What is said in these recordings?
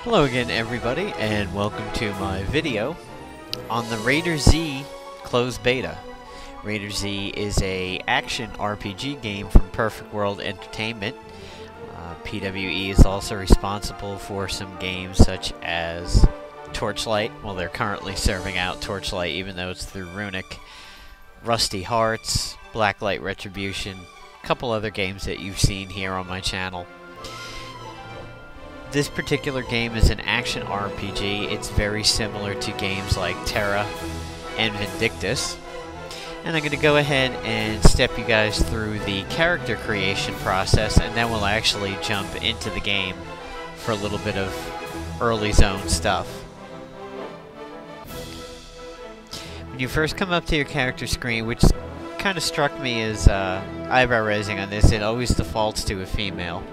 Hello again everybody, and welcome to my video on the RaiderZ-Closed Beta. RaiderZ is a action RPG game from Perfect World Entertainment. PWE is also responsible for some games such as Torchlight. Well, they're currently serving out Torchlight even though it's through Runic. Rusty Hearts, Blacklight Retribution, a couple other games that you've seen here on my channel. This particular game is an action RPG. It's very similar to games like Tera and Vindictus. And I'm going to go ahead and step you guys through the character creation process, and then we'll actually jump into the game for a little bit of early zone stuff. When you first come up to your character screen, which kind of struck me as eyebrow raising on this, it always defaults to a female.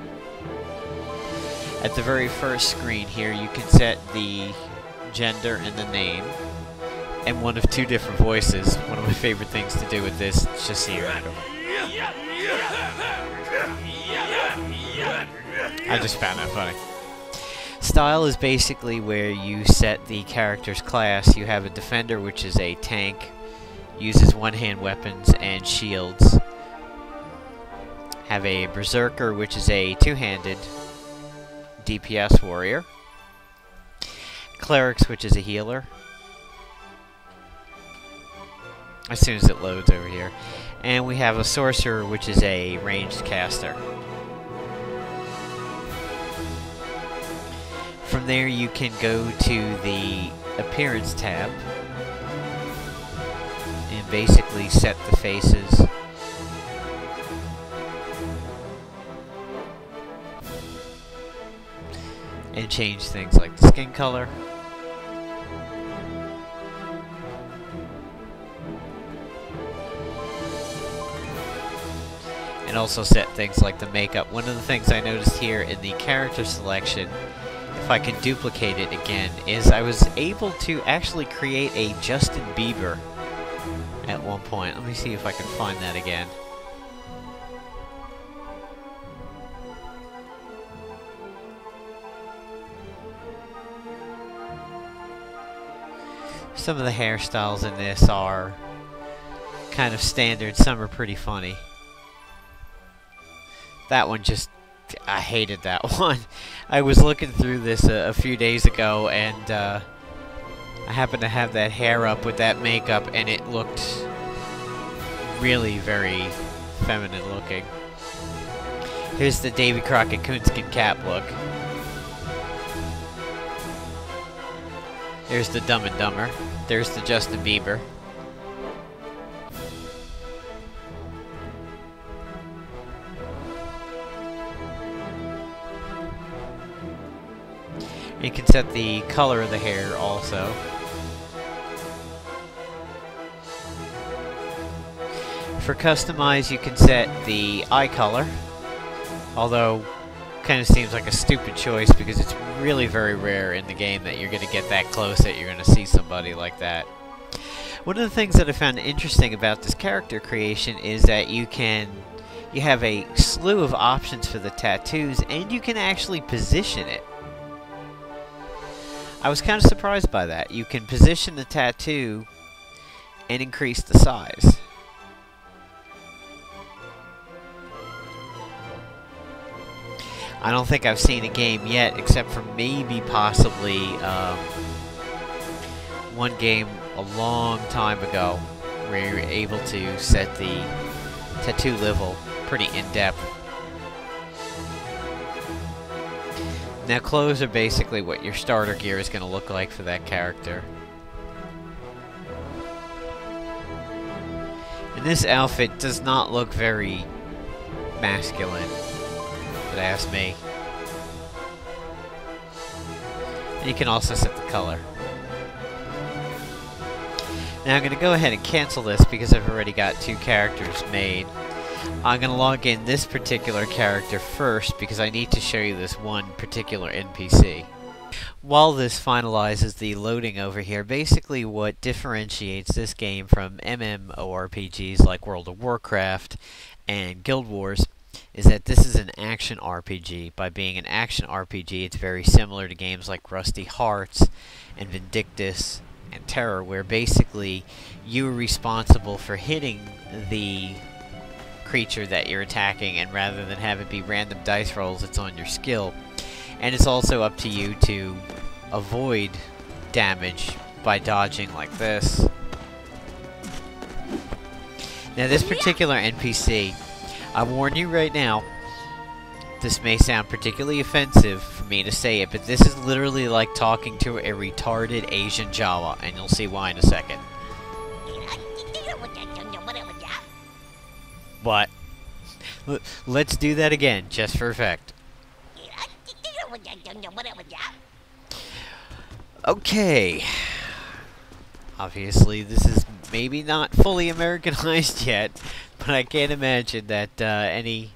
At the very first screen here, you can set the gender and the name, and one of two different voices. One of my favorite things to do with this is just see random. I just found that funny. Style is basically where you set the character's class. You have a defender, which is a tank, uses one-hand weapons and shields. Have a berserker, which is a two-handed DPS warrior. Clerics, which is a healer. As soon as it loads over here. And we have a sorcerer, which is a ranged caster. From there you can go to the appearance tab and basically set the faces. And change things like the skin color. And also set things like the makeup. One of the things I noticed here in the character selection, if I can duplicate it again, is I was able to actually create a Justin Bieber at one point. Let me see if I can find that again. Some of the hairstyles in this are kind of standard, some are pretty funny. That one just, I hated that one. I was looking through this a few days ago, and I happened to have that hair up with that makeup, and it looked really very feminine looking. Here's the Davy Crockett coonskin cap look. There's the Dumb and Dumber. There's the Justin Bieber. You can set the color of the hair also. For customize, you can set the eye color, although kind of seems like a stupid choice because it's really very rare in the game that you're going to get that close that you're going to see somebody like that. One of the things that I found interesting about this character creation is that you have a slew of options for the tattoos, and you can actually position it. I was kind of surprised by that. You can position the tattoo and increase the size. I don't think I've seen a game yet, except for maybe possibly one game a long time ago where you were able to set the tattoo level pretty in-depth. Now clothes are basically what your starter gear is going to look like for that character. And this outfit does not look very masculine, if you ask me. And you can also set the color. Now I'm going to go ahead and cancel this because I've already got two characters made. I'm going to log in this particular character first because I need to show you this one particular NPC. While this finalizes the loading over here, basically what differentiates this game from MMORPGs like World of Warcraft and Guild Wars is that this is an action RPG. By being an action RPG, it's very similar to games like Rusty Hearts and Vindictus and Tera, where basically you are responsible for hitting the creature that you're attacking, and rather than have it be random dice rolls, it's on your skill. And it's also up to you to avoid damage by dodging like this. Now this particular NPC, I warn you right now, this may sound particularly offensive for me to say it, but this is literally like talking to a retarded Asian Jawa, and you'll see why in a second. What? Let's do that again, just for effect. Okay. Obviously, this is maybe not fully Americanized yet, but I can't imagine that any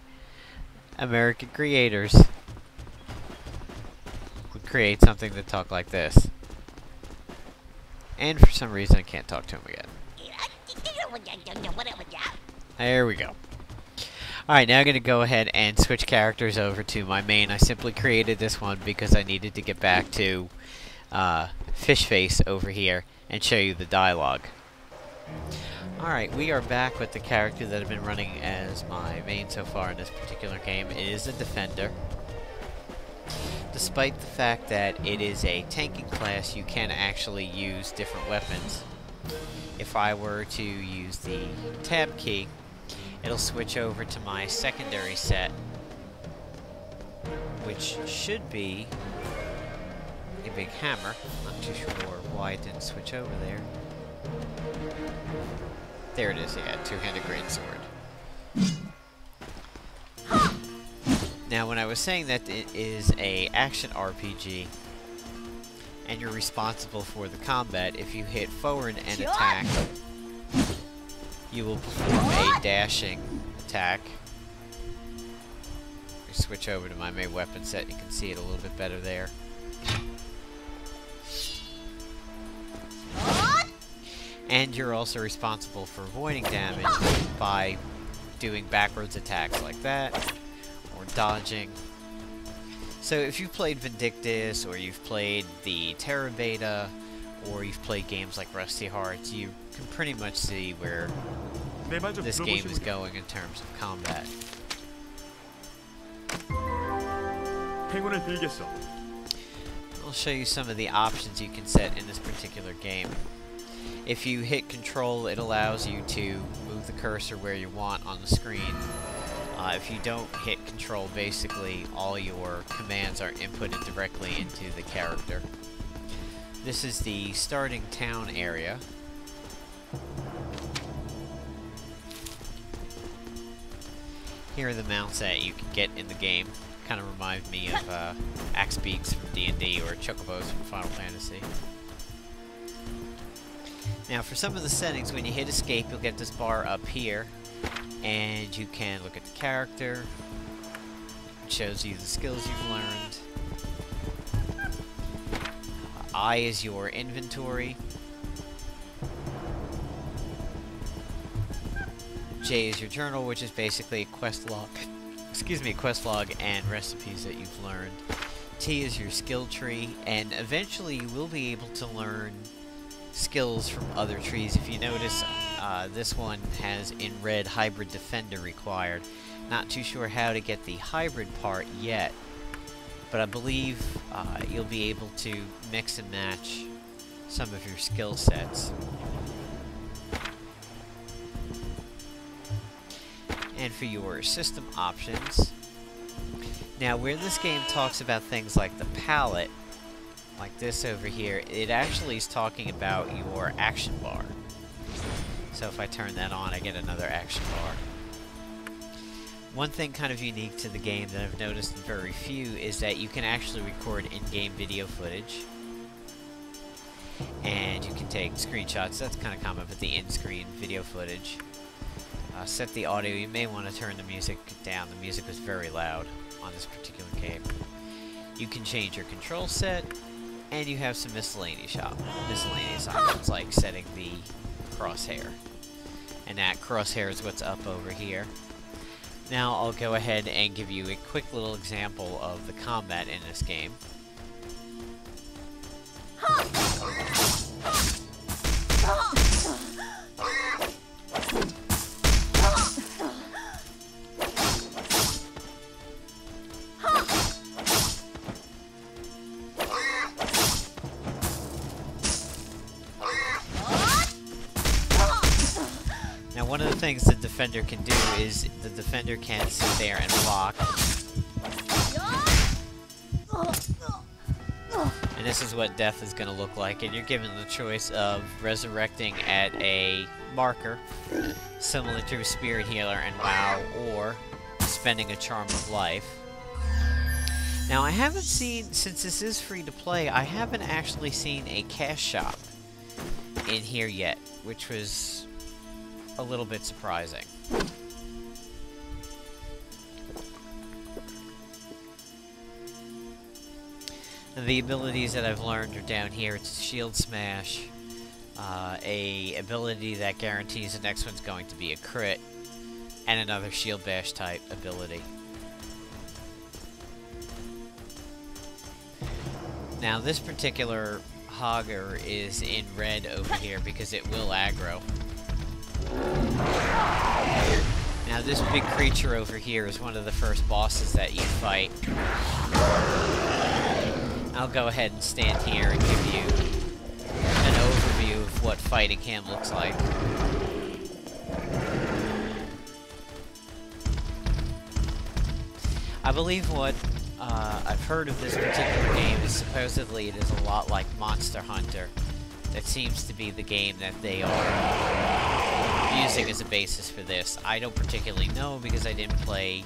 American creators would create something that talked like this. And for some reason, I can't talk to him again. There we go. Alright, now I'm going to go ahead and switch characters over to my main. I simply created this one because I needed to get back to Fish Face over here and show you the dialogue. Alright, we are back with the character that I've been running as my main so far in this particular game. It is a defender. Despite the fact that it is a tanking class, you can actually use different weapons. If I were to use the tab key, it'll switch over to my secondary set, which should be a big hammer. Not too sure why it didn't switch over there. There it is, yeah, two-handed greatsword. Now, when I was saying that it is a action RPG, and you're responsible for the combat, if you hit forward and attack, you will perform a dashing attack. We switch over to my main weapon set, you can see it a little bit better there. And you're also responsible for avoiding damage by doing backwards attacks like that, or dodging. So if you've played Vindictus, or you've played the Tera Beta, or you've played games like Rusty Hearts, you can pretty much see where this game is going in terms of combat. I'll show you some of the options you can set in this particular game. If you hit control, it allows you to move the cursor where you want on the screen. If you don't hit control, basically all your commands are inputted directly into the character. This is the starting town area. Here are the mounts that you can get in the game. Kind of remind me of Axe Beaks from D&D or Chocobos from Final Fantasy. Now, for some of the settings, when you hit escape, you'll get this bar up here, and you can look at the character. It shows you the skills you've learned. I is your inventory. J is your journal, which is basically a quest log. Excuse me, a quest log and recipes that you've learned. T is your skill tree, and eventually you will be able to learn skills from other trees. If you notice, this one has in red hybrid defender required. Not too sure how to get the hybrid part yet, but I believe you'll be able to mix and match some of your skill sets. And for your system options, now where this game talks about things like the palette, like this over here, it actually is talking about your action bar. So if I turn that on, I get another action bar. One thing kind of unique to the game that I've noticed in very few is that you can actually record in-game video footage. And you can take screenshots. That's kind of common with the in-screen video footage. Set the audio. You may want to turn the music down. The music was very loud on this particular game. You can change your control set, and you have some miscellaneous options like setting the crosshair. And that crosshair is what's up over here. Now I'll go ahead and give you a quick little example of the combat in this game. Now, one of the things the defender can do is the defender can sit there and block. And this is what death is going to look like, and you're given the choice of resurrecting at a marker, similar to a spirit healer and WoW, or spending a charm of life. Now, I haven't seen, since this is free to play, I haven't actually seen a cash shop in here yet, which was a little bit surprising. And the abilities that I've learned are down here. It's Shield Smash, a ability that guarantees the next one's going to be a crit, and another Shield Bash type ability. Now this particular Hogger is in red over here because it will aggro. Now this big creature over here is one of the first bosses that you fight. I'll go ahead and stand here and give you an overview of what fighting him looks like. I believe what I've heard of this particular game is supposedly it is a lot like Monster Hunter. That seems to be the game that they are using as a basis for this. I don't particularly know because I didn't play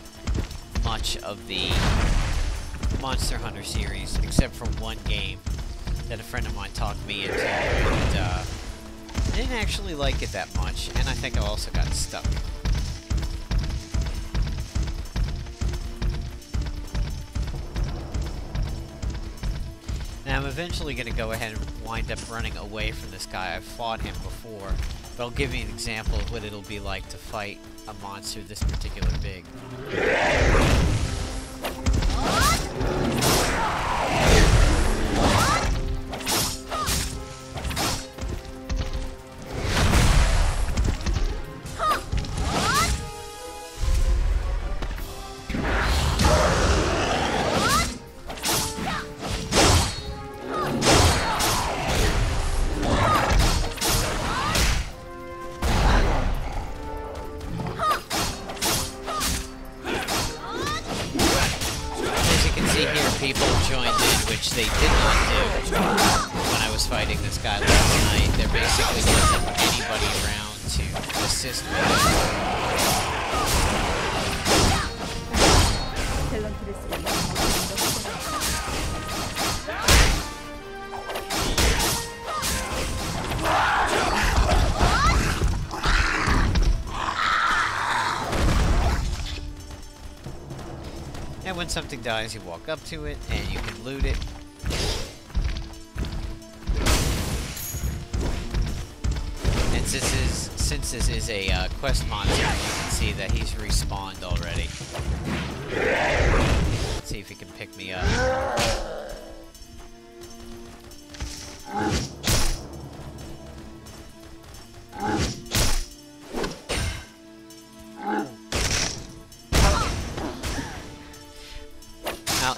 much of the Monster Hunter series, except for one game that a friend of mine talked me into, and I didn't actually like it that much, and I think I also got stuck. Now I'm eventually going to go ahead and wind up running away from this guy. I've fought him before, but I'll give you an example of what it'll be like to fight a monster this particular big. People joined in, which they did not do when I was fighting this guy last night. There basically wasn't anybody around to assist me. And when something dies, you walk up to it, and you can loot it. And since this is a quest monster, you can see that he's respawned already. Let's see if he can pick me up.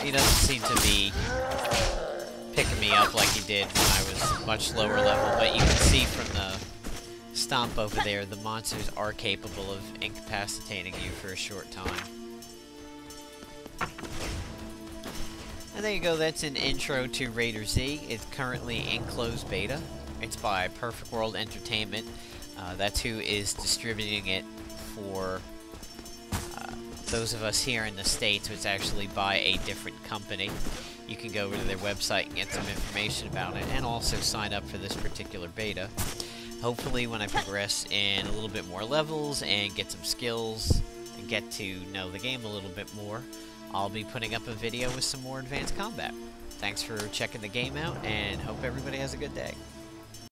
He doesn't seem to be picking me up like he did when I was much lower level, but you can see from the stomp over there, the monsters are capable of incapacitating you for a short time. And there you go, that's an intro to RaiderZ. It's currently in closed beta. It's by Perfect World Entertainment. That's who is distributing it for those of us here in the States. It's actually by a different company. You can go over to their website and get some information about it, and also sign up for this particular beta. Hopefully when I progress in a little bit more levels and get some skills and get to know the game a little bit more, I'll be putting up a video with some more advanced combat. Thanks for checking the game out, and hope everybody has a good day.